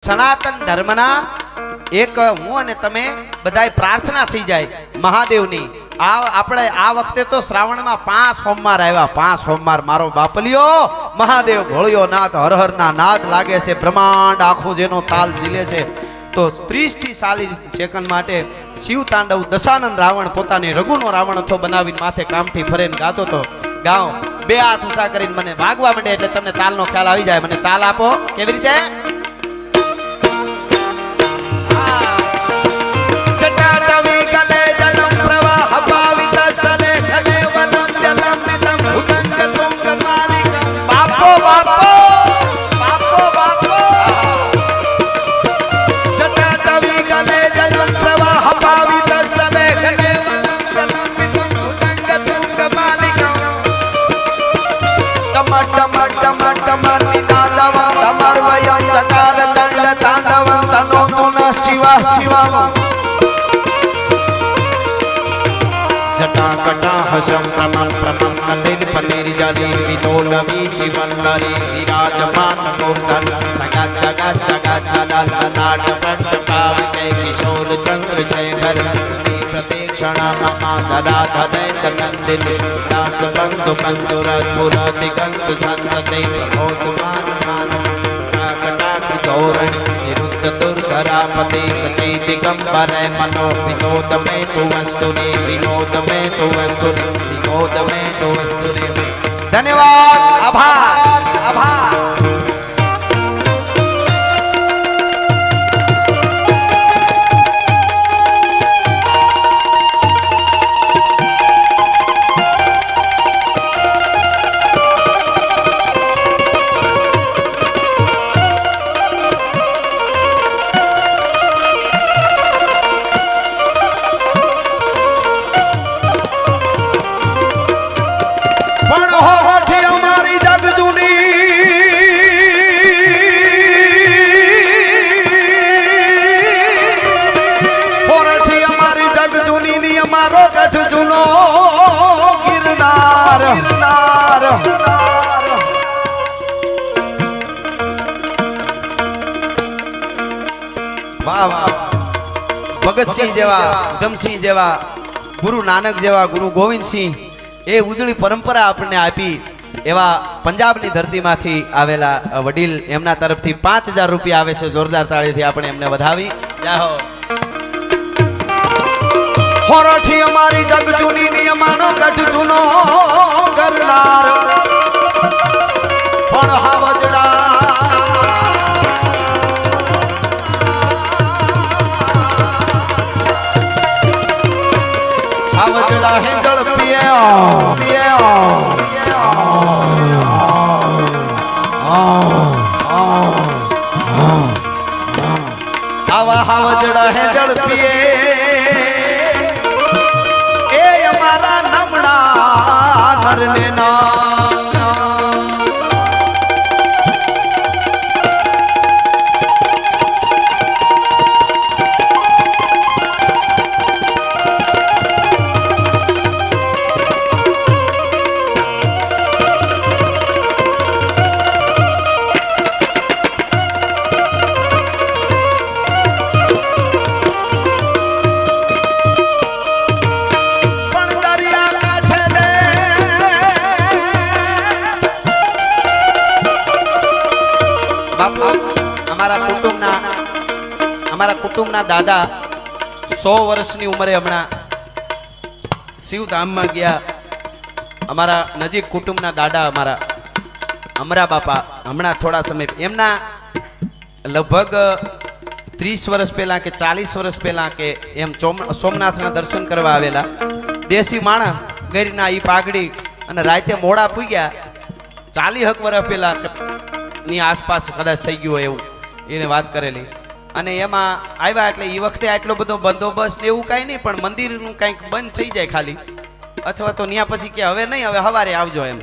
સનાતન ધર્મના એક હું અને તમે બધાય પ્રાર્થના થઈ જાય મહાદેવની. આપણે આ વખતે તો શ્રાવણમાં 5 સોમવાર આવ્યા. 5 સોમવાર મારો બાપલિયો મહાદેવ ભોળિયો નાથ હર હરના નાદ લાગે છે. બ્રહ્માંડ આખું જેનો તાલ ઝીલે છે. તો 30 થી 40 સેકન્ડ માટે શિવ તાંડવ દશાનન રાવણ પોતાની રઘુનો રાવણ હતો બનાવીને માથે કામથી ફરેને ગાતો તો. ગાઓ બે હાથ ઊંચા કરીને મને વાગવા માંડે એટલે તમને તાલનો ખ્યાલ આવી જાય. મને તાલ આપો. કેવી રીતે? जटाकटा हसम प्रमं प्रमं नलिन पनीर जाली विनोलवी जीवनलरी विराजमान मूर्धन जगत जगत जगत जगत नाट पंच पावके किशोर चंद्रशेखर प्रतीक्षणा ममा धरा धनैत नंदिन दास बंधु बंधु रघुर दिगंत संतते भोतमान मान कटाक्ष धोरण निरुद्ध दुर्धरापते कचे दिगंबर मनो विनोद में तु वस्तुरे विनोद में तु वस्तुरे विनोद में तु वस्तुरे. ધન્યવાદ. આભાર. આભાર. ભગતસિંહ જેવા, ઉધમસિંહ જેવા, ગુરુ નાનક જેવા, ગુરુ ગોવિંદસિંહ એ ઉજળી પરંપરા આપણને આપી એવા પંજાબની ધરતીમાંથી આવેલા વડીલ એમના તરફથી 5000 રૂપિયા આવે છે. જોરદાર તાળીથી આપણે એમને વધાવી. જય હો. હોરઠી અમારી જગ જૂની નિયમાનો ગઢ જૂનો કરનાર પણ હાવજડા હાવજડા હે જળ પીએ આવા હાવજડા હે જળ પીએ નરને ના અમારા કુટુંબના દાદા 100 વર્ષની ઉંમરે હમણાં શિવધામમાં ગયા. અમારા નજીક કુટુંબના દાદા અમારા અમરા બાપા હમણાં થોડા સમય એમના લગભગ 30 વર્ષ પહેલાં કે 40 વર્ષ પહેલાં કે એમ સોમનાથના દર્શન કરવા આવેલા. દેશી માણસ ગરીના ઈ પાઘડી અને રાતે મોડા પૂગ્યા. 40 વર્ષ પહેલાં ની આસપાસ કદાચ થઈ ગયું હોય એવું એને વાત કરેલી. અને એમાં આવ્યા એટલે એ વખતે આટલો બધો બંદોબસ્ત ને એવું કાંઈ નહીં, પણ મંદિરનું કંઈક બંધ થઈ જાય ખાલી, અથવા તો ત્યાં પછી કે હવે નહીં, હવે સવારે આવજો એમ.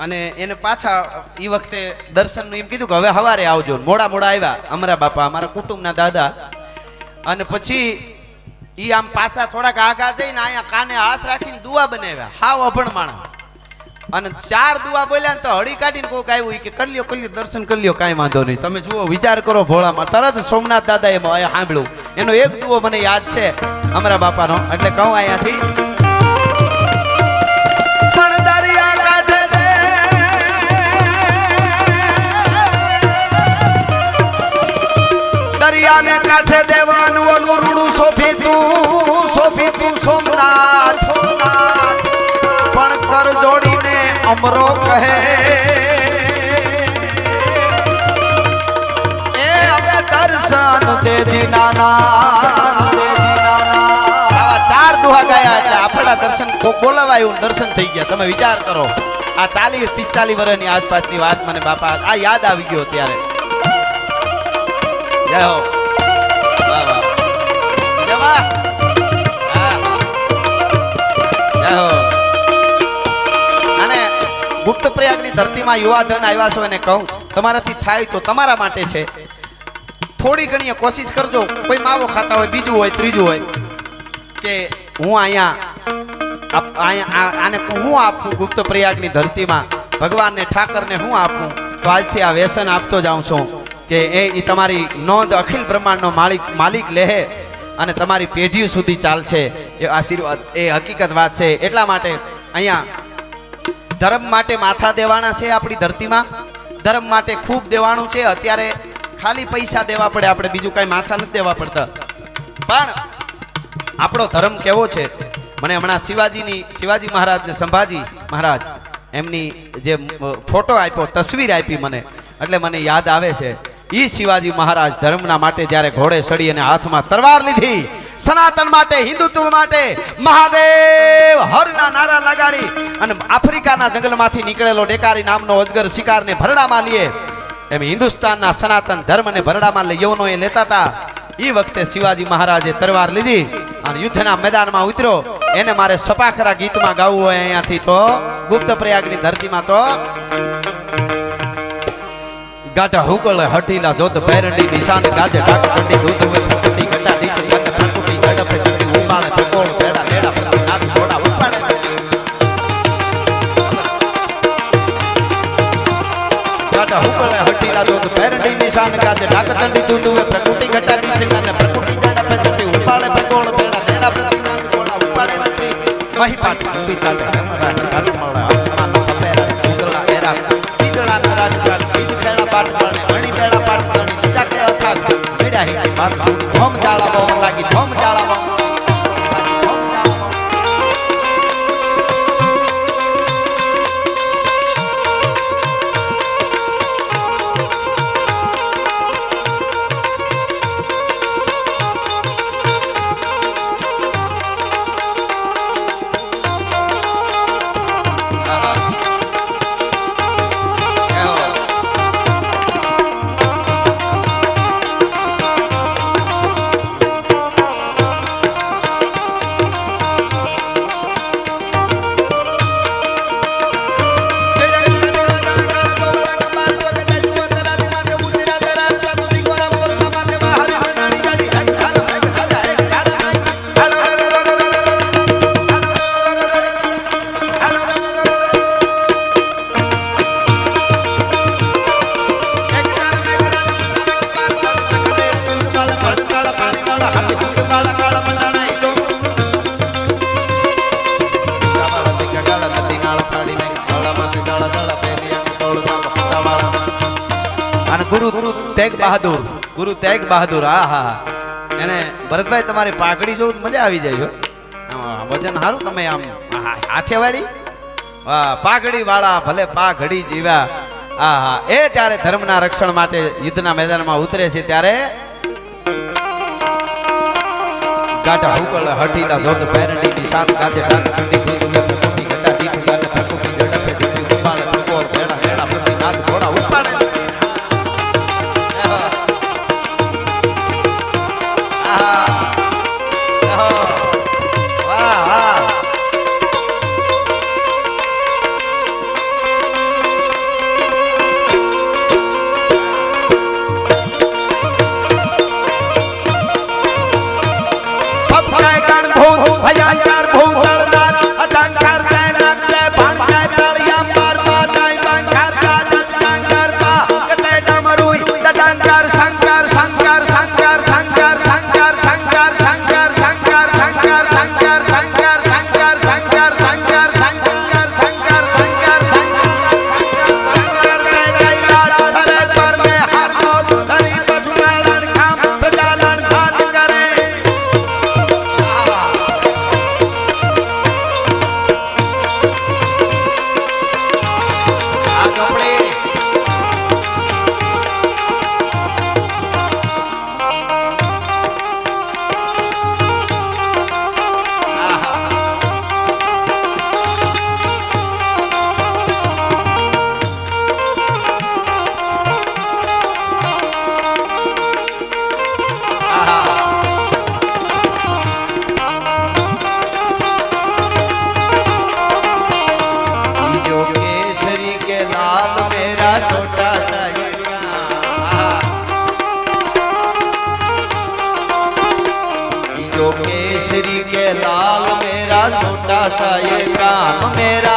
અને એને પાછા એ વખતે દર્શનનું એમ કીધું કે હવે સવારે આવજો. મોડા આવ્યા અમારા બાપા, અમારા કુટુંબના દાદા. અને પછી એ આમ પાછા થોડાક આગા જઈને અહીંયા કાને હાથ રાખીને દુઆ બનાવ્યા. હાવ અભણ માણસ. અને 4 દુઆ બોલ્યા ને તો હળી કાઢીને કોક આવ્યું ઈ કે કરી લ્યો દર્શન કરી લ્યો, કાંઈ વાંધો નહીં. તમે જુઓ, વિચાર કરો ભોળામાં. તરત સોમનાથ દાદા એમાં સાંભળ્યું. એનો એક દુઓ મને યાદ છે અમારા બાપાનો, એટલે કહું અહીંયાથી. પણ દરિયા કાંઠે દે, દરિયાને કાંઠે દેવાનું ઓલું રૂડું સોફી તું સોમનાથ, પણ કર જોડીને અમરો કહે એ હવે દર્શન દે દીનાના. આવા 4 દુહા ગાયા એટલે આપણા દર્શન બોલાવાયું, દર્શન થઈ ગયા. તમે વિચાર કરો, આ 40-45 વર્ષની આસપાસની વાત મને બાપા આ યાદ આવી ગયો ત્યારે. જય હો, વાહ વાહ, જય વાહ, જય હો. અને ગુપ્ત પ્રયાગની ધરતીમાં યુવા ધન આવ્યા છો એને કહું, તમારાથી થાય તો તમારા માટે છે. થોડી ઘણી કોશિશ કરજો. કોઈ માવો ખાતા હોય, બીજું હોય, ત્રીજું હોય, કે હું અહીંયા આને હું આપું ગુપ્ત પ્રયાગની ધરતીમાં ભગવાનને ઠાકરને હું આપું. તો આજથી આ વ્યસન આપતો જાઉં છું કે એ તમારી નોંધ અખિલ બ્રહ્માંડનો માલિક લેહે અને તમારી પેઢીઓ સુધી ચાલશે. એ આશીર્વાદ, એ હકીકત વાત છે. એટલા માટે અહીંયા ધર્મ માટે માથા દેવાના છે. આપણી ધરતીમાં ધર્મ માટે ખૂબ દેવાનું છે. અત્યારે ખાલી પૈસા દેવા પડે, આપણે બીજું કાંઈ માથા નથી દેવા પડતા. પણ આપણો ધર્મ કેવો છે, મને હમણાં શિવાજી મહારાજ ને સંભાજી મહારાજ એમની જે ફોટો આપ્યો, તસવીર આપી મને, એટલે મને યાદ આવે છે. ઈ શિવાજી મહારાજ ધર્મના માટે જ્યારે ઘોડે ચડી અને હાથમાં તલવાર લીધી, સનાતન માટે, હિન્દુત્વ માટે મહાદેવ હરના નારા લગાડી અને આફ્રિકાના જંગલમાંથી નીકળેલો ડેકારી નામનો અજગર શિકારને ભરડામાં લીએ, એમ હિન્દુસ્તાનના સનાતન ધર્મને ભરડામાં લઈ યવનોએ લેતા હતા. એ વખતે શિવાજી મહારાજે તલવાર લીધી અને યુદ્ધના મેદાનમાં ઉતર્યો. એને મારે સપાખરા ગીતમાં ગાવું હોય અહીંયાથી તો ગુપ્ત પ્રયાગની ધરતીમાં તો ગાઢા હુકળ હઠીલા જોત પેરડી નિશાન ગાજે ડાક ચંડી દૂધ વે ફૂટી ગટા ડીચ મત ફૂટી ઝડપે ચંડી ઉમાળે પકોળ બેડા લેડા પ્રતિ નાથ ઘોડા ઉપાડે. ગાઢા હુકળ હઠીલા જોત પેરડી નિશાન ગાજે ડાક ચંડી દૂધ વે ફૂટી ગટા ડીચ અને ફૂટી ઝડપે ચંડી ઉપાડે પકોળ બેડા લેડા પ્રતિ નાથ ઘોડા ઉપાડે નથી મહી પાટ પીતા હમરા ધાતુ મળે આસમાન કપેરા ઉતરલા એરા પીતળા રાજ પાટ પરણે મણી પેડા પાટ પરણે બીજા કે અથાગ મેડા હે માર સુડી ધોમ જાળા બહુ લાગી ધોમ જાળા બહુ ગુરુ તેગ બહાદુર. હા હા, એને ભરતભાઈ તમારી પાઘડી જોઉં મજા આવી જાય. વજન સારું, તમે આમ હાથે વાળી પાઘડી વાળા ભલે પાઘડી જીવ્યા. હા હા, એ ત્યારે ધર્મના રક્ષણ માટે યુદ્ધના મેદાનમાં ઉતરે છે ત્યારે ગાઢા હુકળ હઠીલા જોત પેરડી નિશાન ગાજે ડાક ચંડી દૂધ વે ફૂટી ગટા ડીચ ગાને ફૂટી ઝડપે દીપી ઉપાડે પકોળ બેડા બેડા પ્રતિ નાથ ઘોડા ઉપાડે. ભયંકર ભૂતળનાર અતંકર તે નાગતે ભણકે તળિયા केसरी के लाल मेरा छोटा सा ये काम मेरा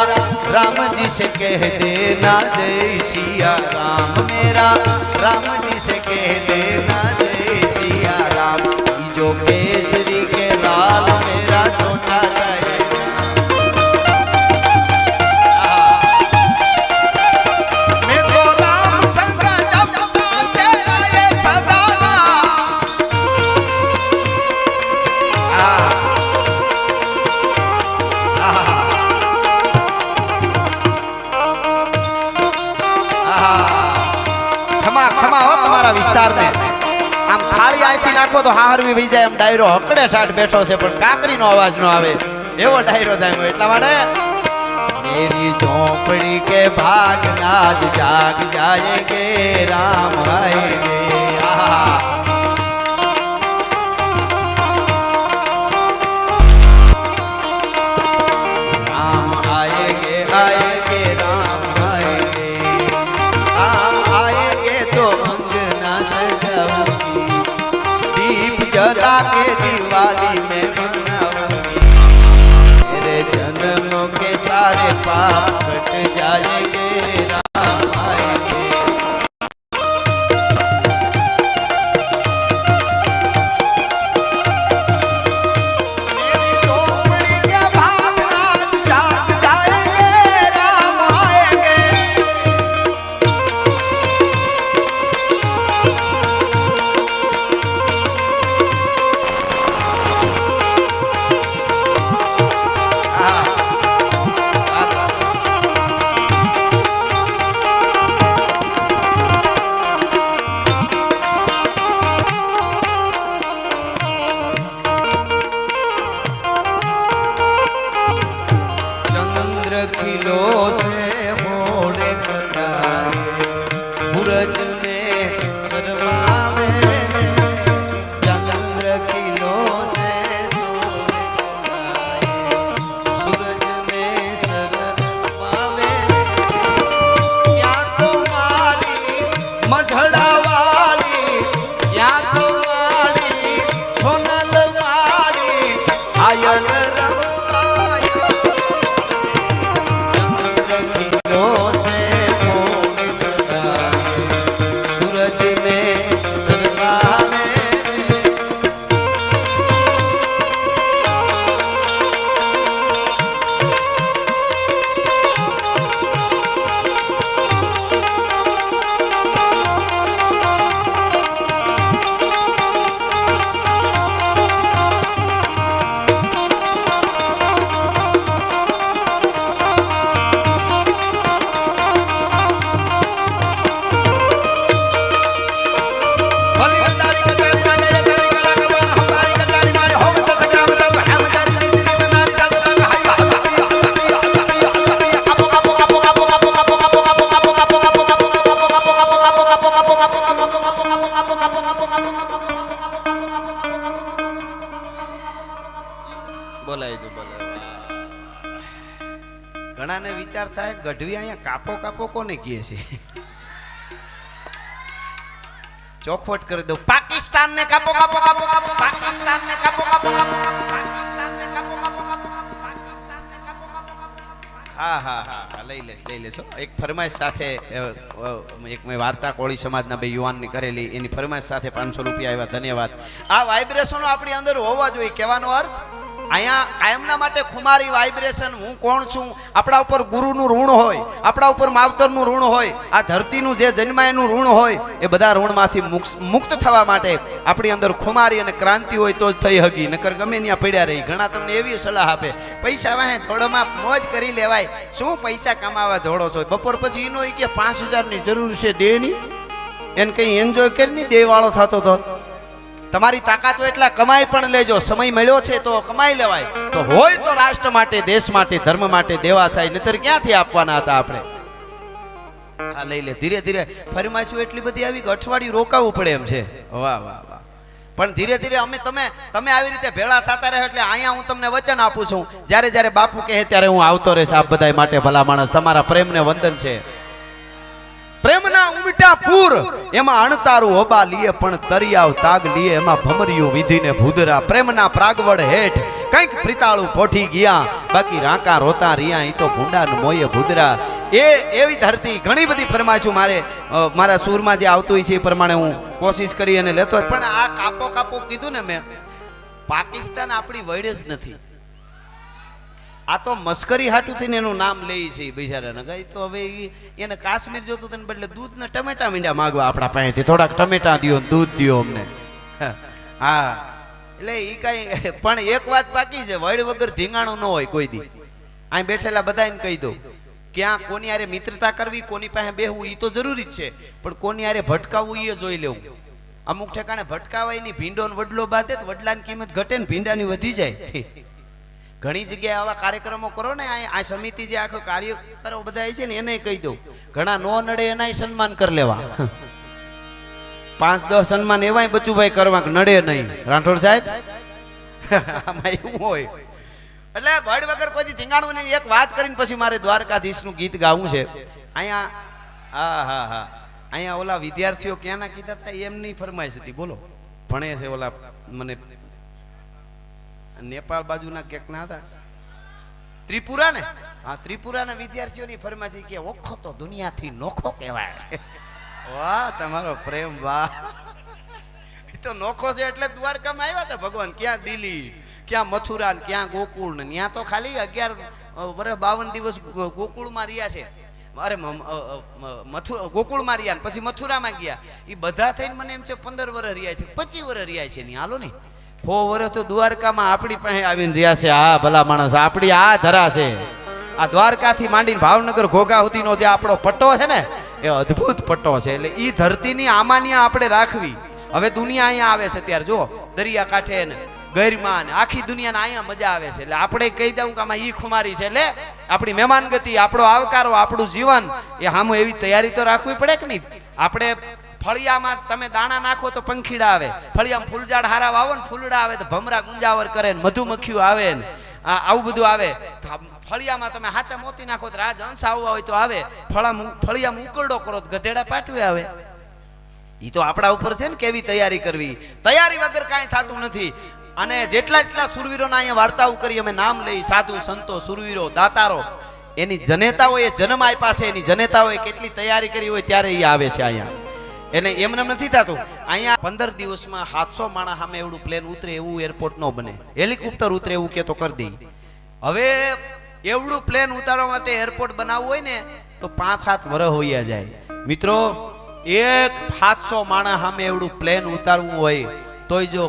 राम जी से कह देना जय सिया राम मेरा राम जी से कह देना जय सिया राम जो केसरी के लाल मेरा छोटा सा ये વિસ્તાર ને આમ થાળી આથી નાખો તો હારવી વઈ જાય એમ ડાયરો હકડે ઠાઠ બેઠો છે પણ કાકરીનો અવાજ ન આવે એવો ડાયરો થાય એટલા માટે मेरी झोपड़ी के भाग नाज जाग जाएंगे राम आएंगे राम आएंगे आएंगे राम आएंगे राम आएंगे तो अंगना सजाऊंगी दीप जला के दिवाली में मनाऊंगी मेरे जन्मों के सारे पाप कट जाएंगे राम आएंगे मेरी झोपड़ी के भाग आज जाग जाएंगे राम आएंगे किलो से होड़े कटाए सूरज ने शर्मावे चंद्र किलो से सोने कटाए सूरज ने शर्मावे या तुम्हारी मढ़ड़ा वाली या तुम्हारी सोनल वाली आयल ઘણાને વિચાર થાય ગઢવી અહીંયા કાપો કાપો કોને કહે છે ચોખવટ કરી દો પાકિસ્તાન ને કાપો કાપો કાપો કાપો પાકિસ્તાન ને કાપો કાપો કાપો પાકિસ્તાન ને કાપો કાપો કાપો પાકિસ્તાન ને કાપો કાપો હા હા હા લઈ લેશો એક ફરમાઈશ સાથે એક મેં વાર્તા કોળી સમાજના બે યુવાનની કરેલી એની ફરમાઈશ સાથે 500 રૂપિયા આવ્યા ધન્યવાદ આ વાઇબ્રેશનો આપણી અંદર હોવા જોઈએ કહેવાનો અર્થ અહીંયા કાયમના માટે ખુમારી વાઇબ્રેશન હું કોણ છું આપણા ઉપર ગુરુનું ઋણ હોય આપણા ઉપર માવતરનું ઋણ હોય આ ધરતીનું જે જન્માયનું ઋણ હોય એ બધા ઋણમાંથી મુક્ત થવા માટે આપણી અંદર ખુમારી અને ક્રાંતિ હોય તો જ થઈ હકી નકર ગમે ત્યાં પડ્યા રહી ઘણા તમને એવી સલાહ આપે પૈસા વાહે થોડોમાં મોજ કરી લેવાય શું પૈસા કમાવા ધોળો છો બપોર પછી એનો કે 5000 ની જરૂર છે દેની એને કંઈ એન્જોય કરીને દેવાળો થતો હતો તમારી તાકાત હોય એટલા કમાઈ પણ લેજો સમય મળ્યો છે તો કમાઈ લેવાય તો હોય તો રાષ્ટ્ર માટે દેશ માટે ધર્મ માટે દેવા થાય નહીતર ક્યાંથી આપવાના હતા આપણે આ લઈ લે ધીરે ધીરે ફરમાઈશું એટલી બધી આવી અઠવાડિયું રોકાવું પડે એમ છે વાહ વાહ વાહ પણ ધીરે ધીરે અમે તમે આવી રીતે ભેળા થતા રહે એટલે અહીંયા હું તમને વચન આપું છું જ્યારે જ્યારે બાપુ કહે ત્યારે હું આવતો રહીશ આપ બધાય માટે ભલા માણસ તમારા પ્રેમને વંદન છે પ્રેમના સુખના ઉમટા પૂર એમાં અણતારું ઓબા લીએ પણ તરિયાવ તાગ લીએ એમાં ભમરિયું વિધીને ભૂદરા પ્રેમના પ્રાગવડ હેઠ કંઈક પ્રિતાળું પોઠી ગયા બાકી રાંકા રોતા રિયા ઈ તો ભૂંડા મોયે ભૂદરા એ એવી ધરતી ઘણી બધી ફરમાઈશું મારા સૂરમાં જે આવતું હોય છે એ પ્રમાણે હું કોશિશ કરી અને લેતો હોય. પણ આ કાપો કાપો કીધું ને મેં, પાકિસ્તાન આપણી વડ જ નથી. આ તો મસ્કરી હાટું થઈને એનું નામ લે છે બિચારાને. ગઈ તો હવે એને કાશ્મીર જોતું તેને બદલે દૂધ ને ટમેટા મીંડા માંગવા આપણા પાસેથી, થોડાક ટમેટા દ્યો દૂધ દ્યો અમને. હા એટલે એ કઈ પણ એક વાત બાકી છે, વડ વગર ધીંગાણું ન હોય કોઈ દી. અહીં બેઠેલા બધાને કહી દઉં, ક્યાં કોની હારે મિત્રતા કરવી, કોની પાસે બેહવું એ તો જરૂરી જ છે, પણ કોની હારે ભટકાવવું એ જોઈ લેવું. અમુક ઠેકાણે ભટકાવાય નહીં, ભીંડો ને વડલો બાંધે તો વડલાની કિંમત ઘટે ને ભીંડાની વધી જાય. ઘણી જગ્યાએ આવા કાર્યક્રમો કરો ને, આ સમિતિ જે આખો કાર્યકરો બધા છે ને એને કહી દઉં, ઘણા નો નડે એનાય સન્માન કરી લેવા. 5-10 સન્માન એવાય બચુભાઈ કરવા નડે નહીં. રાઠોડ સાહેબ આમાં એવું હોય. એટલે વડ વગર કોઈ ધીંગાણું નહીં. એક વાત કરીને પછી મારે દ્વારકાધીશનું ગીત ગાવું છે. અહીંયા હા અહીંયા ઓલા વિદ્યાર્થીઓ ક્યાંના કીધા હતા એમની ફરમાઈશ હતી. બોલો ભણે છે ઓલા, મને નેપાળ બાજુના કેક ના હતા, ત્રિપુરા ને, હા ત્રિપુરાના વિદ્યાર્થીઓની ફરમાઈશ કે ઓખો તો દુનિયાથી નોખો કહેવાય. વાહ તમારો પ્રેમ, વાહ. તો નોખો છે એટલે દ્વારકામાં આવ્યા હતા ભગવાન. ક્યાં દિલ્હી, ક્યાં મથુરા, ક્યાં ગોકુળ ને ત્યાં તો ખાલી 11 વર્ષ 52 દિવસ ગોકુળમાં રહ્યા છે. અરે ગોકુળમાં રહ્યા પછી મથુરામાં ગયા. એ બધા થઈને મને એમ છે 15 વર્ષ રહ્યા છે, 25 વર્ષ રહ્યા છે. નહીં હાલો ને 100 વર્ષ તો દ્વારકામાં આપણી પાસે આવીને રહ્યા છે. હા ભલા માણસ, આપણી આ ધરા છે. આ દ્વારકાથી માંડીને ભાવનગર ઘોઘા સુધીનો જે આપણો પટ્ટો છે ને એ અદ્ભુત પટ્ટો છે. એટલે એ ધરતીની આમાન્ય આપણે રાખવી. હવે દુનિયા અહીંયા આવે છે ત્યારે જો દરિયા કાંઠે ને ગૈરમાં આખી દુનિયાને અહીંયા મજા આવે છે. એટલે આપણે કહી દઉં કે આમાં ઈ ખુમારી છે, એટલે આપણી મહેમાન ગતિ, આપણો આવકારો, આપણું જીવન એ સામું એવી તૈયારી તો રાખવી પડે કે નહીં. આપણે ફળિયામાં તમે દાણા નાખો તો પંખીડા આવે, ફળિયામાં ફૂલઝાડ હારા વાવો ને ફૂલડા આવે તો ભમરા ગુંજાવર કરે ને મધુમક્ખીઓ આવે ને આવું બધું આવે. ફળિયામાં તમે હાચા મોતી નાખો તો રાજહંસ આવવા હોય તો આવે, ફળિયામાં ઉકરડો કરો તો ગધેડા પાટવે આવે. એ તો આપણા ઉપર છે ને કેવી તૈયારી કરવી. તૈયારી વગર કાંઈ થતું નથી. અને જેટલા સુરવીરોના અહીંયા વાર્તાઓ કરી, અમે નામ લઈ, સાધુ સંતો સુરવીરો દાતારો, એની જનેતાઓએ જન્મ આપ્યા છે, એની જનેતાઓએ કેટલી તૈયારી કરી હોય ત્યારે એ આવે છે અહીંયા. એને એમને નથી થતું. અહીંયા 15 દિવસમાં 700 માણસ સામે એવડું પ્લેન ઉતરે એવું એરપોર્ટ ન બને. હેલિકોપ્ટર ઉતરે એવું કે તો કરી દે. હવે એવડું પ્લેન ઉતારવા માટે એરપોર્ટ બનાવવું હોય ને તો 5-7 વર્ષ હોઈ જાય. મિત્રો એક 700 માણસ સામે એવડું પ્લેન ઉતારવું હોય તોય જો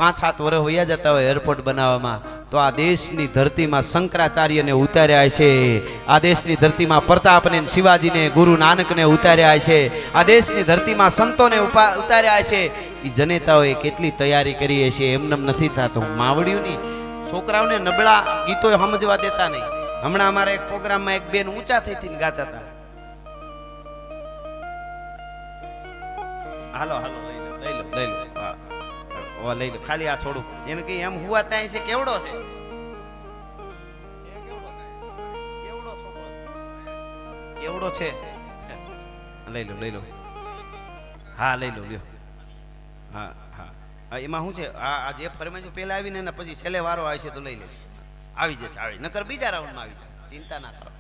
5-7 વર્ષ હોઈ જતા હોય એરપોર્ટ બનાવવામાં, તો આ દેશની ધરતીમાં શંકરાચાર્યને ઉતાર્યા છે, આ દેશની ધરતીમાં પ્રતાપને, શિવાજીને, ગુરુ નાનકને ઉતાર્યા છે, આ દેશની ધરતીમાં સંતોને ઉતાર્યા છે. એ જનેતાઓએ કેટલી તૈયારી કરી છે, એમનેમ નથી થતું. માવડીઓની છોકરાઓને નબળા ગીતો સમજવા દેતા નહીં. હમણાં અમારા એક પ્રોગ્રામમાં એક બેન ઊંચા થઈને ગાતા હતા. હાલો હાલો લઈ લો લઈ લો ખાલી આ છોડું. એને કઈ એમ હુવા ત્યાં છે કેવડો છે, કેવડો છે, લઈ લો હા લઈ લો લ્યો. હા એમાં શું છે, આ જે ફરમાઈશ પેલા આવીને એના પછી છેલ્લે વારો આવે છે તો લઈ લેશે, આવી જશે, આવી નકર બીજા રાઉન્ડમાં આવી છે, ચિંતા ના કરો.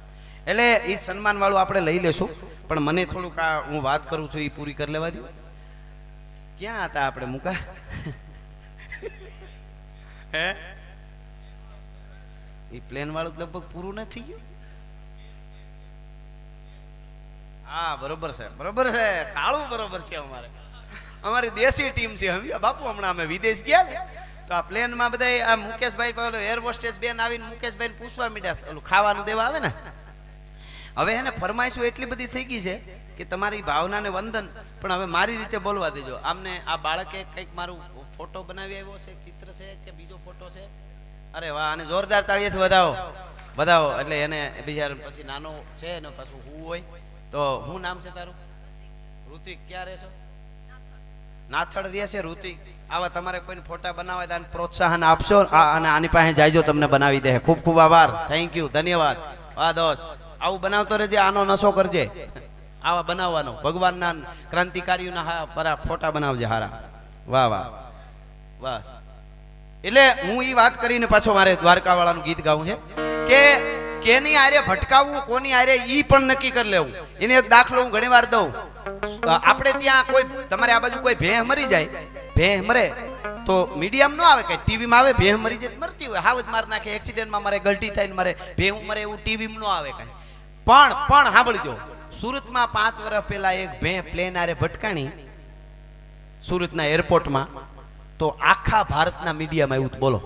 એટલે એ સન્માન વાળું આપણે લઈ લેશું. પણ મને થોડુંક આ હું વાત કરું છું એ પૂરી કરી લેવા દો. ક્યાં હતા આપણે મુકા? હે એ પ્લેન વાળું લગભગ પૂરું નથી ગયું. હા બરોબર છે કાળું બરોબર છે. અમારી દેશી ટીમ છે બાપુ. હમણાં અમે વિદેશ ગયા ને તો આ પ્લેન માં બધા આ મુકેશભાઈ એર હોસ્ટેસ બેન આવીને મુકેશભાઈ પૂછવા માંડ્યા ઓલું ખાવાનું દેવા આવે ને. હવે એને ફરમાઈશું એટલી બધી થઈ ગઈ છે કે તમારી ભાવનાને વંદન, પણ હવે મારી રીતે બોલવા દેજો. આમને આ બાળકે કંઈક મારું ફોટો બનાવી આવ્યો છે, ચિત્ર છે કે બીજો ફોટો છે? અરે વાહ, અને જોરદાર તાળીઓથી વધાવો. એટલે એને બીજા પછી નાનો છે ને પાછું હું હોય તો શું નામ છે તારું? ઋતિક. ક્યાં રહેશો? નાથડ રહે છે ઋતિક. આવા તમારે કોઈને ફોટા બનાવવા તો પ્રોત્સાહન આપશો અને આની પાસે જાયજો, તમને બનાવી દે. ખૂબ ખૂબ આભાર, થેન્ક યુ, ધન્યવાદ. વાહ દોસ્ત, આવું બનાવતો રહેજે, આનો નશો કરજે. આવા બનાવવાનો ભગવાનના ક્રાંતિકારીઓના પરા ફોટા બનાવજે હારા. વાહ વાહ બસ. એટલે હું એ વાત કરીને પાછો મારે દ્વારકા વાળાનું ગીત ગાવું છે કે કેની આરે ભટકાવવું કોની આરે ઈ પણ નક્કી કરી લેવું. એને એક દાખલો હું ઘણી વાર દઉં. આપણે ત્યાં કોઈ તમારે આ બાજુ કોઈ ભેંસ મરી જાય, ભેંસ મરે તો મીડિયમ ન આવે, કે ટીવીમાં આવે ભેંસ મરી જાય મરતી હોય, હાવ જ માર નાખે, એક્સિડન્ટમાં મરે, ગલટી થઈને મરે, ભેંસ મરે, એવું ટીવીમાં ન આવે કાંઈ. પણ સાંભળજો, સુરતમાં 5 વર્ષ પહેલા એક ભેંસ પ્લેન આરે ભટકાણી સુરતના એરપોર્ટમાં, તો આખા ભારતના મીડિયામાં આવ્યું. બોલો,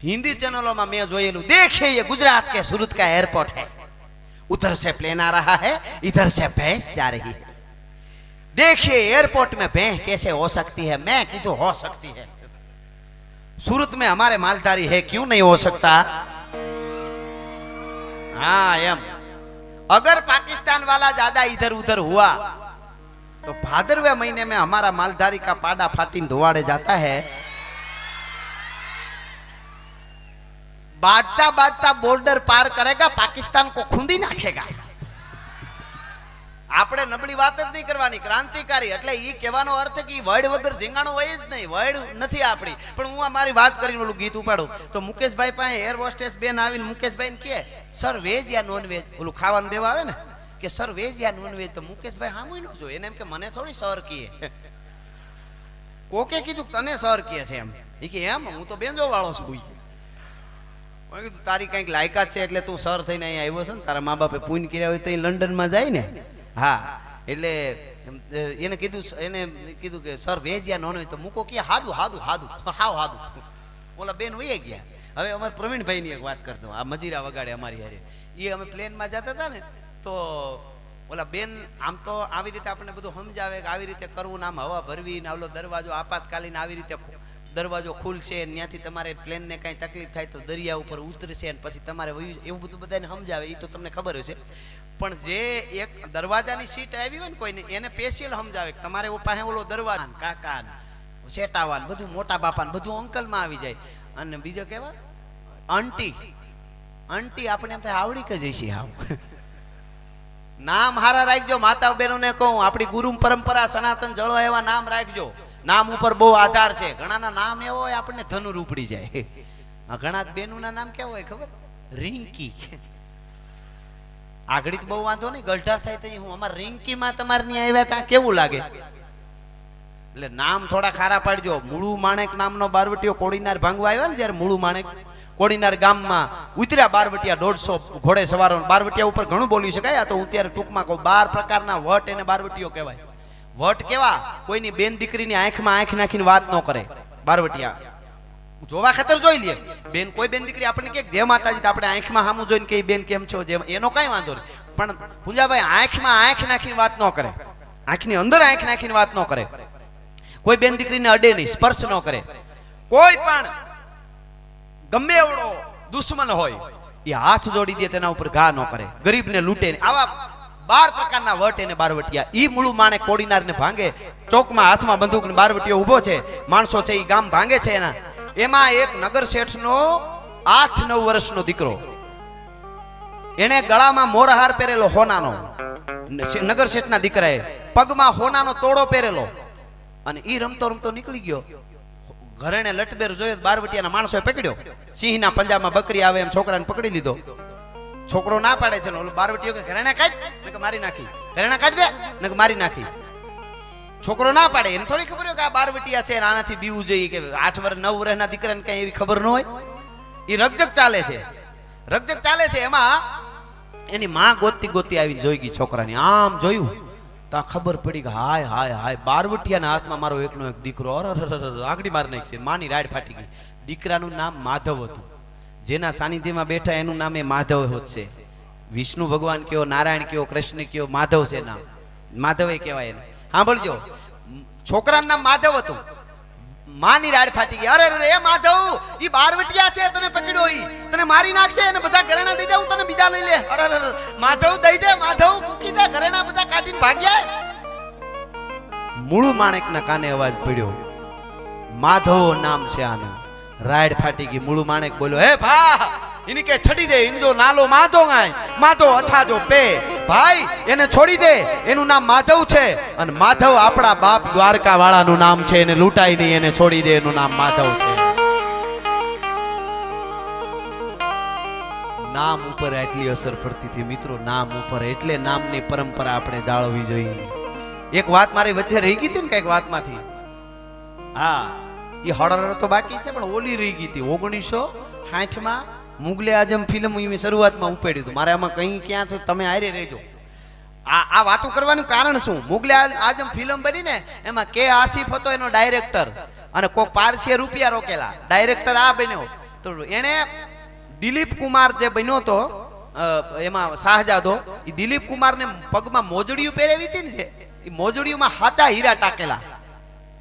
हिंदी चैनलों में मैं जोયેલું, देखिए ये गुजरात के सूरत का एयरपोर्ट है, उधर से प्लेन आ रहा है, इधर से भैंस जा रही है, देखिए एयरपोर्ट में भैंस कैसे हो सकती है. मैं कीधु हो सकती है, सूरत में हमारे मालधारी है, क्यों नहीं हो सकता. हाँ एम, अगर पाकिस्तान वाला ज्यादा इधर उधर हुआ तो भादरवे महीने में हमारा मालधारी का पाड़ा फाटीन धुआड़े जाता है, बाजता बाजता बॉर्डर पार करेगा, पाकिस्तान को खूंदी नाखेगा. આપણે નબળી વાત જ નહીં કરવાની, ક્રાંતિકારી. એટલે ઈ કહેવાનો અર્થ કે વર્ડ વગર ઝીંગાણો હોય જ નહીં, વર્ડ નથી આપણી. પણ હું આ મારી વાત કરીને ઓલું ગીત ઉપાડું તો મુકેશભાઈ પાસે એર હોસ્ટેસ બેન આવીને મુકેશભાઈને કહે સર વેજ યા નોન વેજ, ઓલું ખાવાનું દેવા આવે ને કે સર વેજ યા નોન વેજ, તો મુકેશભાઈ સામું ન જોઈ, એને એમ કે મને થોડી સર કહે, કોકે કીધું તને સર કહે છે એમ. એ કે એમ, હું તો બેંજો વાળો છું. મેં કીધું તારી કંઈક લાયકાત છે એટલે તું સર થઈને અહીંયા આવ્યો છે ને, તારા મા બાપે પૂન કર્યા હોય તો એ લંડનમાં જાય ને. હા, એટલે એને કીધું કે સર વેજ યા નોન વેજ, તો મૂકો કે હાદું હાદું હાદું હાવ હાદું. ઓલા બેન વહી ગયા. હવે અમારે પ્રવીણભાઈની એક વાત કરતો, આ મજીરા વગાડે અમારી હારે, એ અમે પ્લેનમાં જતા હતા ને, તો ઓલા બેન આમ તો આવી રીતે આપણને બધું સમજાવે કે આવી રીતે કરવું ને, આમ હવા ભરવી ને, ઓલો દરવાજો આપાતકાલીન આવી રીતે દરવાજો ખુલશે, ત્યાંથી તમારે પ્લેનને કાંઈ તકલીફ થાય તો દરિયા ઉપર ઉતરશે ને પછી તમારે એવું બધું બધાને સમજાવે, એ તો તમને ખબર હશે. પણ જે એક દરવાજાની સીટ આવી હોય ને કોઈને, એને સ્પેશિયલ સમજાવે કે તમારે પાસે ઓલો દરવાજા કાકા શેટાવાન બધું મોટા બાપા બધું અંકલમાં આવી જાય. અને બીજો કેવા આંટી, આંટી આપણે એમ થાય આવડી કે જઈશી. હાવ નામ હારા રાખજો, માતા બહેનોને કહું, આપણી ગુરુ પરંપરા સનાતન જળો એવા નામ રાખજો. નામ ઉપર બહુ આધાર છે. ઘણાના નામ એવો હોય આપણને ધનુર ઉપડી જાય. ઘણા બેનોના નામ કેવા હોય ખબર, રિંકી. આગળ તો બહુ વાંધો નહીં, ગલઢા થાય તો હું અમારા રિંકીમાં તમારે ત્યાં આવ્યા તા કેવું લાગે. એટલે નામ થોડા ખારા પાડજો. મૂળું માણેક નામનો બારવટીયો કોડીનાર ભાંગવા આવ્યા ને, જયારે મૂળું માણેક કોડીનાર ગામમાં ઉતર્યા બારવટિયા 150 ઘોડે સવારો. બારવટિયા ઉપર ઘણું બોલી શકાય, આ તો હું ત્યારે ટૂંકમાં કહું. 12 પ્રકારના વટ એને બારવટીયો કહેવાય. વટ કેવા, કોઈની બેન દીકરીની આંખમાં આંખ નાખીને વાત ન કરે. બારવટિયા જોવા ખાતર જોઈ લે. બેન કોઈ બેન દીકરી આપણને કે જય માતાજી, તો આપણે આંખમાં સામું જોઈને કે બેન કેમ છો, એનો કઈ વાંધો નહીં. પણ પૂંજાભાઈ આંખમાં આંખ નાખીને વાત ન કરે, આંખની અંદર આંખ નાખીને વાત ન કરે. કોઈ બેન દીકરીને અડે નહીં, સ્પર્શ ન કરે. કોઈ પણ ગમે એવડો દુશ્મન હોય એ હાથ જોડી દે, તેના ઉપર ઘા ન કરે, ગરીબને લૂંટે. આવા 12 પ્રકારના વટ એને બારવટિયા. ઈ મૂળું માણે કોડીનારને ભાંગે. ચોકમાં હાથમાં બંદૂક ને બારવટિયો ઊભો છે, માણસો છે ઈ ગામ ભાંગે છે એના. એમાં એક નગર શેઠનો 8-9 વર્ષનો દીકરો, એને ગળામાં મોરહાર પહેરેલો હોનાનો, નગર શેઠના દીકરાએ પગમાં હોનાનો તોડો પહેરેલો, અને ઈ રમતો રમતો નીકળી ગયો. ઘરેને લટબેર જોયો, બારવટિયાના માણસોએ પકડ્યો. સિંહના પંજામાં બકરી આવે એમ છોકરાને પકડી લીધો. છોકરો ના પાડે છે, ઓલો બારવટીયો કે ઘરેણા કાઢ, ને મારી નાખી. ઘરેણા કાઢ દે, ને મારી નાખી. છોકરો ના પાડે, એને થોડી ખબર હોય કે આ બારવટિયા છે, આનાથી બીવું જોઈએ. કે 8 વર્ષ 9 વર્ષના દીકરાને કઈ એવી ખબર ન હોય. એ રકજક ચાલે છે, રકજક ચાલે છે. એમાં એની માં ગોતી ગોતી આવીને જોઈ ગઈ છોકરાની. આમ જોયું તો ખબર પડી કે હાય હાય હાય, બારવટિયાના હાથમાં મારો એકનો એક દીકરો આગળી માર નાખી છે. માની રાડ ફાટી ગઈ. દીકરાનું નામ માધવ હતું. જેના સાનિધ્યમાં બેઠા એનું નામ એ માધવ હોત છે. વિષ્ણુ ભગવાન કયો, નારાયણ કયો, કૃષ્ણ કયો, માધવ છે નામ. માધવે કહેવાય એને. સાંભળજો, છોકરાનું નામ માધવ હતું. માની રાડ ફાટી ગઈ. અરે અરે એ માધવ, ઈ બારવટિયા છે, તને પકડ્યો, ઈ તને મારી નાખશે, અને બધા ઘરેણા દઈ દે, હું તને બીજા લઈ લે. અરે અરે માધવ દઈ દે, માધવ મૂકી દે, ઘરેણા બધા કાઢીને ભાગ્યા. મૂળું માણેકના કાને અવાજ પડ્યો, માધવ નામ છે આનું. રાડ ફાટી ગઈ. મૂળું માણેક બોલ્યો, હે ભા, ઇનકે છડી દે, ઇનજો નાલો માધો ગાય, માધો અછાજો પે, ભાઈ એને છોડી દે, એનું નામ માધવ છે અને માધવ આપણા બાપ દ્વારકા વાળાનું નામ છે, એને લૂંટાઈ નહીં, એને છોડી દે, એનું નામ માધવ છે. નામ ઉપર આટલી અસર પડતી હતી મિત્રો, નામ ઉપર, એટલે નામની પરંપરા આપણે જાળવવી જોઈએ. એક વાત મારી વચ્ચે રહી ગઈ હતી ને કઈક વાતમાંથી, હા એ હળર તો બાકી છે પણ ઓલી રહી ગઈ હતી. 1960 માં મુગલે આઝમ ફિલ્મ મેં શરૂઆતમાં ઉપાડ્યું હતું. મારે આમાં કઈ ક્યાં તો તમે આરે રહેજો. આ વાતો કરવાનું કારણ શું? મુગલે આઝમ ફિલ્મ બની ને એમાં કે આસિફ હતો એનો ડાયરેક્ટર, અને કોક પારસીએ રૂપિયા રોકેલા. ડાયરેક્ટર આ બન્યો તો એને દિલીપ કુમાર જે બન્યો તો એમાં શાહજાદો, એ દિલીપ કુમાર ને પગમાં મોજડીયું પહેરેવી હતી ને, છે એ મોજડીયુંમાં હાચા હીરા ટાકેલા.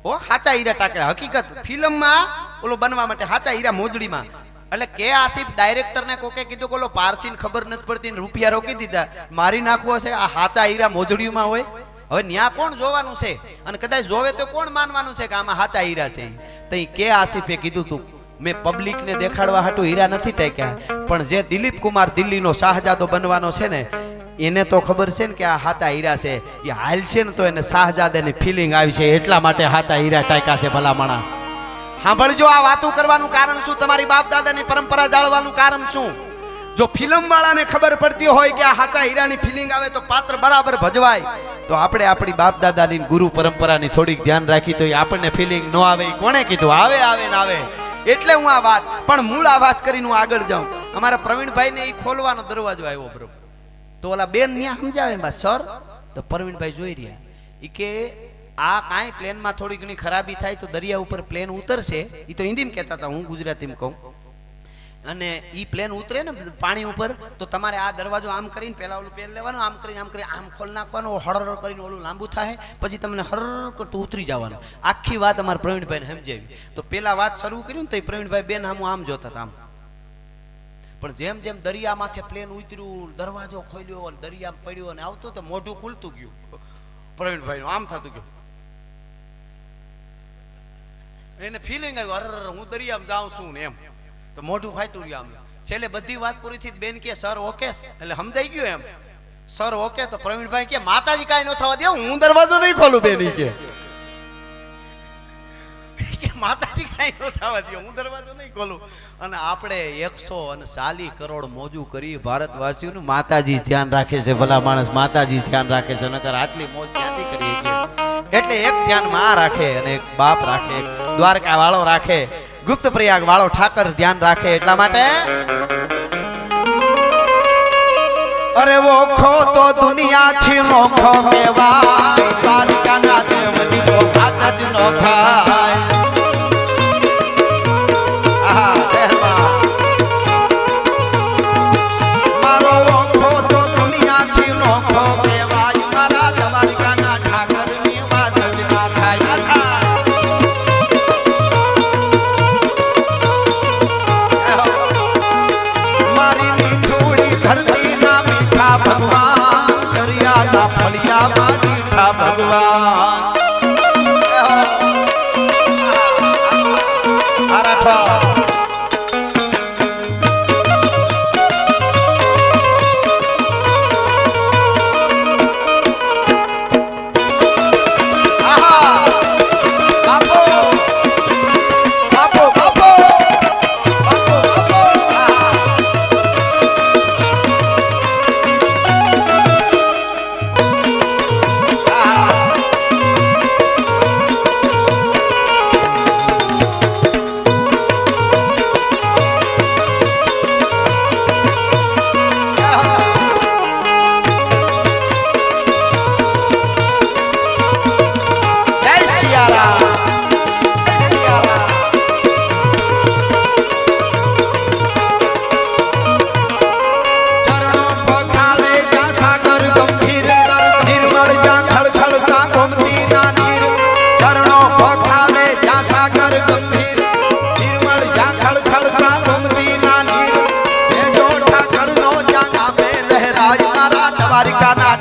ઓ હાચા હીરા ટાકેલા. હકીકત ફિલ્મમાં ઓલો બનવા માટે હાચા હીરા મોજડીમાં. એટલે કે આસિફ ડાયરેક્ટર ને કોકે કીધું કે ઓલો પારસીને ખબર નથી પડતી ને રૂપિયા રોકી દીધા, મારી નાખવો છે, આ હાચા હીરા મોજડીયુંમાં હોય. હવે ન્યા કોણ જોવાનું છે? અને કદાચ જોવે તો કોણ માનવાનું છે કે આમાં હાચા હીરા છે? તો કે આસિફે કીધું તું મેં પબ્લિક ને દેખાડવા હાટું હીરા નથી ટાક્યા, પણ જે દિલીપ કુમાર દિલ્હીનો શાહજાદો બનવાનો છે ને એને તો ખબર છે ને કે આ હાચા હીરા છે, એ હાલશે ને તો એને શાહજાદાની ફિલિંગ આવી છે, એટલા માટે હાચા હીરા ટાક્યા છે. ભલામણા સાંભળજો, આ વાતો કરવાનું કારણ શું? તમારી બાપ દાદાની પરંપરા જાળવાનું કારણ શું? જો ફિલ્મ વાળાને ખબર પડતી હોય કે આ હાચા હીરાની ફિલિંગ આવે તો પાત્ર બરાબર ભજવાય, તો આપણે આપણી બાપ દાદાની ગુરુ પરંપરાની થોડીક ધ્યાન રાખી તો આપણને ફિલિંગ ન આવે. કોણે કીધું? આવે આવે ને આવે. એટલે હું આ વાત, પણ મૂળ આ વાત કરીને હું આગળ જાઉં. અમારા પ્રવીણભાઈ ને એ ખોલવાનો દરવાજો આવ્યો બરોબર, તો ઓલા બેન ન્યા સમજાવે બા સર, તો પ્રવીણભાઈ જોઈ રહ્યા ઈ કે આ કાંઈ પ્લેનમાં થોડી ઘણી ખરાબી થાય તો દરિયા ઉપર પ્લેન ઉતરશે. એ તો હિન્દીમાં કહેતા હતા, હું ગુજરાતીમાં કહું. અને ઈ પ્લેન ઉતરે ને પાણી ઉપર તો તમારે આ દરવાજો આમ કરીને પેલા ઓલું પેન લેવાનું, આમ કરીને આમ ખોલ નાખવાનું, હળર કરીને ઓલું લાંબુ થાય, પછી તમને હરર કરતું ઉતરી જવાનું. આખી વાત અમારા પ્રવીણભાઈને સમજાવી. તો પેલા વાત શરૂ કર્યું ને તો પ્રવીણભાઈ બેન આમ જોતા હતા આમ, પણ જેમ જેમ દરિયા માથે પ્લેન ઉતર્યું, દરવાજો ખોલ્યો, દરિયા પડ્યો અને આવતો તો મોઢું ખુલતું ગયું. પ્રવીણભાઈ નું આમ થતું ગયું, એને ફિલિંગ આવ્યું અરર હું દરિયામાં જાઉં છું ને એમ, તો મોઢું ફાટ્યું રહ્યું. આમ છેલ્લે બધી વાત પૂરી થઈ, બેન કે સર ઓકે, એટલે સમજાઈ ગયું એમ, સર ઓકે. તો પ્રવીણભાઈ કે માતાજી કાંઈ ન થવા દે, હું દરવાજો નહીં ખોલું. બેન કે માતાજી કાંઈ ન થવા દે, હું દરવાજો નહીં ખોલું. અને આપણે 140 કરોડ મોજું કરી ભારતવાસીઓનું માતાજી ધ્યાન રાખે છે. ભલા માણસ માતાજી ધ્યાન રાખે છે, નકર આટલી મોજ ક્યાંથી કરીએ? એટલે એક ધ્યાન માં રાખે અને એક બાપ રાખે, એક દ્વારકા વાળો રાખે, ગુપ્ત પ્રયાગ વાળો ઠાકર ધ્યાન રાખે. એટલા માટે અરે ઓખો તો દુનિયા છે નોખો કેવાય, દ્વારકાના દેવની તો વાત જ ન થાય. મારો ઓખો તો દુનિયા છે નોખો કેવાય, મારા દ્વારકાના ઠાકરની વાત જ ના થાય. મારી મીઠુડી ધરતી ના મીઠા ભગવાન, દરિયાના ફળિયામાં મીઠા ભગવાન.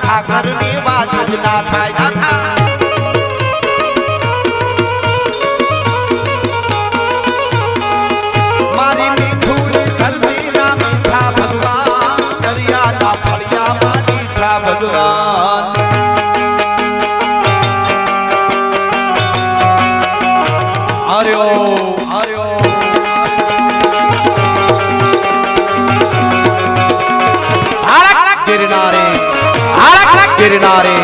ઠાકરની વાત જ ના થાય. મારી મીઠું ધરતી ના મીઠા ભગવાન, દરિયાના ફળિયામાં મીઠા ભગવાન. હરિઓમ गिरनारे गिरनारे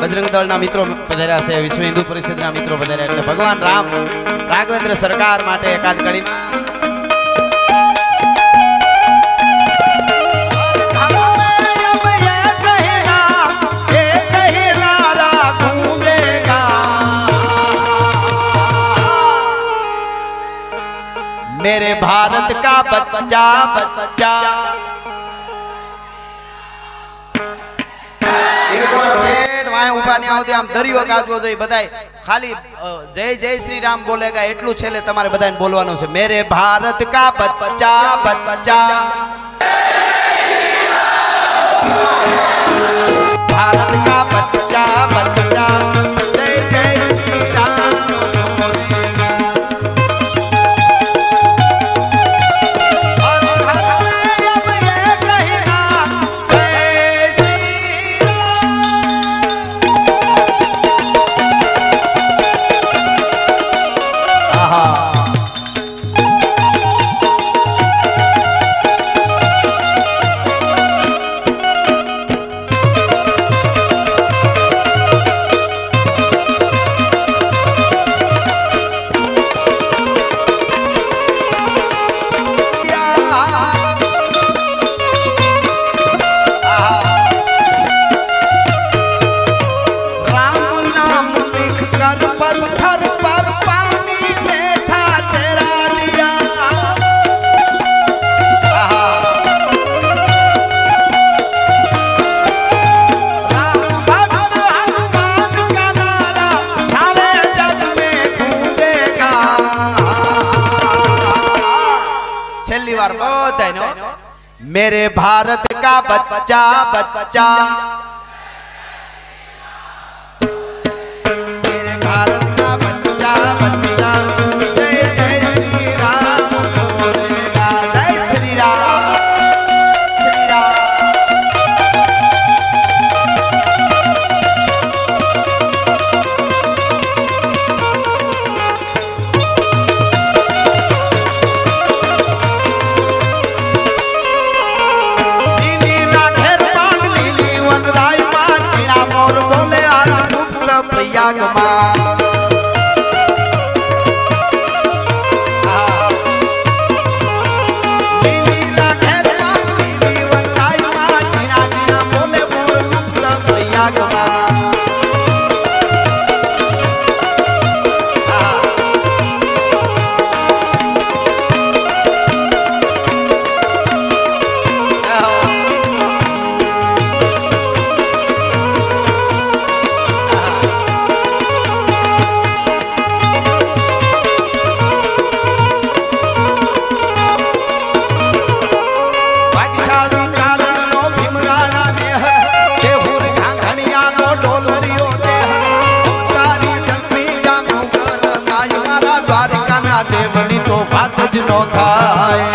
बजरंग दल मित्रों पधार्या છે વિશ્વ હિન્દુ પરિષદના મિત્રો પધાર્યા એટલે ભગવાન રામ રાઘવેન્દ્ર સરકાર માટે એકાદ કડીમાં मेरे भारत का बच्चा बच्चा ઉભા નહીં આવતી આમ દરિયો ગાજવો જોઈએ બધાય ખાલી જય જય શ્રી રામ બોલેગા એટલું છેલ્લે તમારે બધાને બોલવાનું છે મેરે ભારત કા બચ્ચા બચ્ચા ભારત કા બચ્ચા બચ્ચા જય જય શ્રી રામ બોલેગા और घर में अब ये कहना जय श्री मेरे भारत का बच्चा बच्चा मेरे भारत का बच्चा बच्चा जय जय श्री राम बोलेगा जय श्री राम श्री राम નો થાય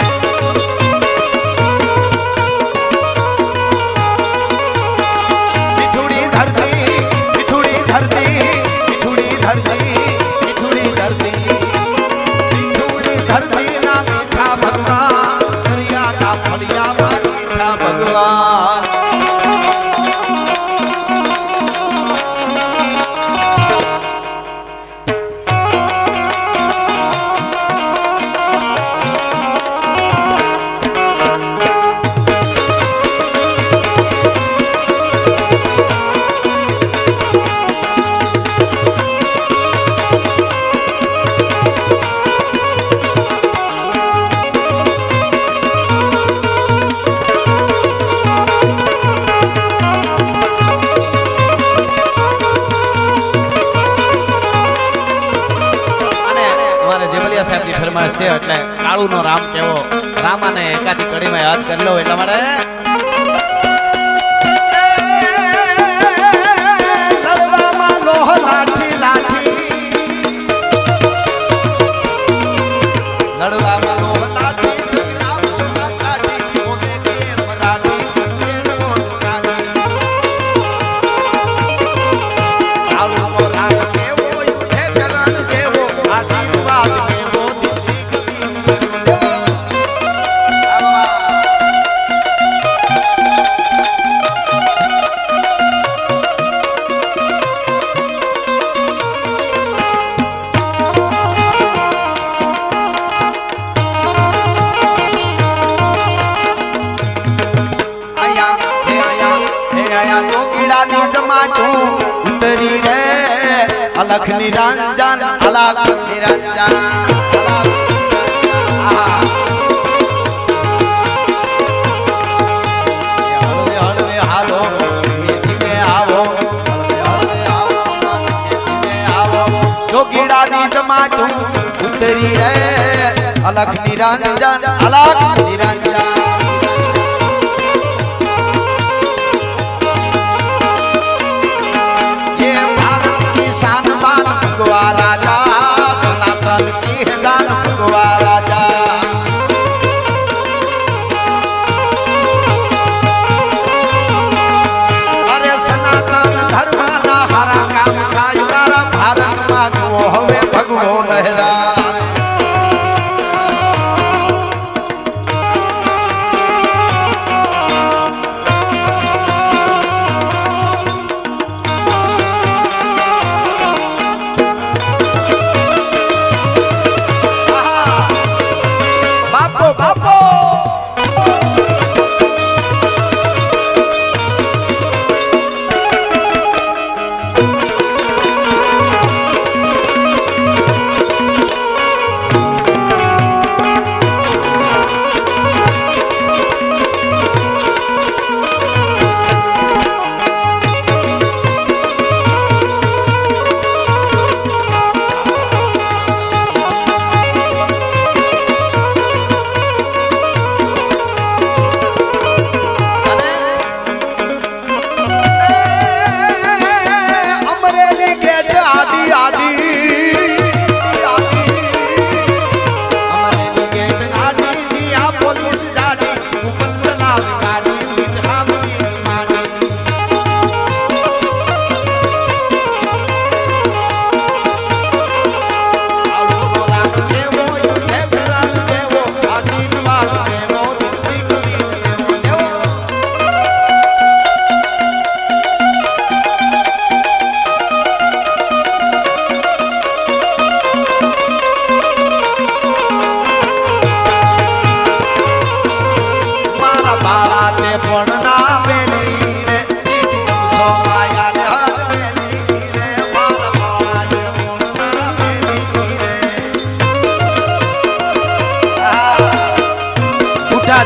મીઠુડી ધરતી મીઠુડી ધરતી મીઠુડી ધરતી મીઠુડી ધરતી મીઠુડી ધરતી ના મીઠા ભગવાન દરિયા ના ફળિયા મીઠા ભગવાન છે એટલે કાળુનો રામ કેવો રામાને એકાદી કડીમાં યાદ કરી લો એટલા માટે આયા જોગીડાની જમાતું ઉતરી રે અલખ નિરંજન અલખ નિરંજન હળવે હળવે હાલો ધીમે આવો હળવે આવો ધીમે આવો જોગીડાની જમાતું ઉતરી રે અલખ નિરંજન અલખ નિરંજન भगवा राजा सनातन की दान भगवा राजा अरे सनातन धर्म ना हरा काम का युवारा भारत में जो हवे भगवो लहरा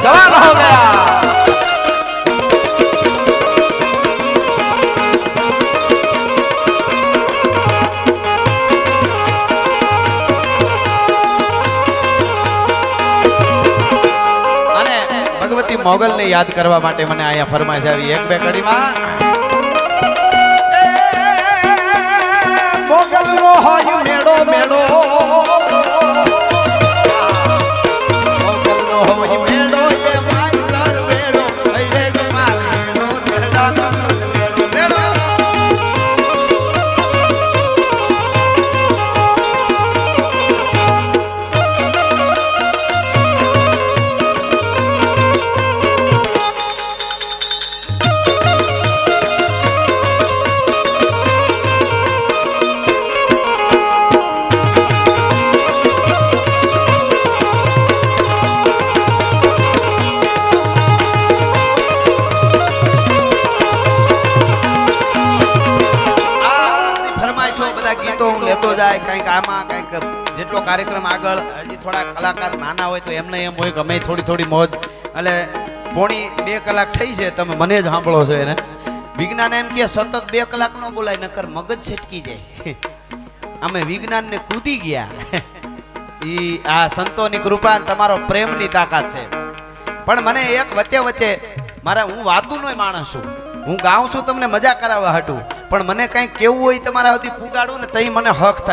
जवान हो गया અને ભગવતી મોગલ ને યાદ કરવા માટે મને અહીંયા ફરમાઈશ આવી એક બે કડીમાં મોગલ નો હોય મેળો મેળો મોગલ નો હોય મેળો ગીતો હું લેતો જાય કંઈક આમાં કંઈક જેટલો કાર્યક્રમ આગળ હજી થોડા કલાકાર નાના હોય તો એમને એમ હોય કે અમે થોડી થોડી મોજ એટલે પોણી 2 કલાક થઈ છે તમે મને જ સાંભળો છો એને વિજ્ઞાન એમ કે સતત 2 કલાક ન બોલાય નકર મગજ છટકી જાય અમે વિજ્ઞાનને કૂદી ગયા ઈ આ સંતોની કૃપા અને તમારો પ્રેમની તાકાત છે પણ મને એક વચ્ચે વચ્ચે મારા હું વાતુંનો માણસ છું હું ગાઉં છું તમને મજા કરાવવા હાટું પણ મને કંઈક કેવું હોય તમારા સુધી પુગાડું ને તઈ મને હક થાય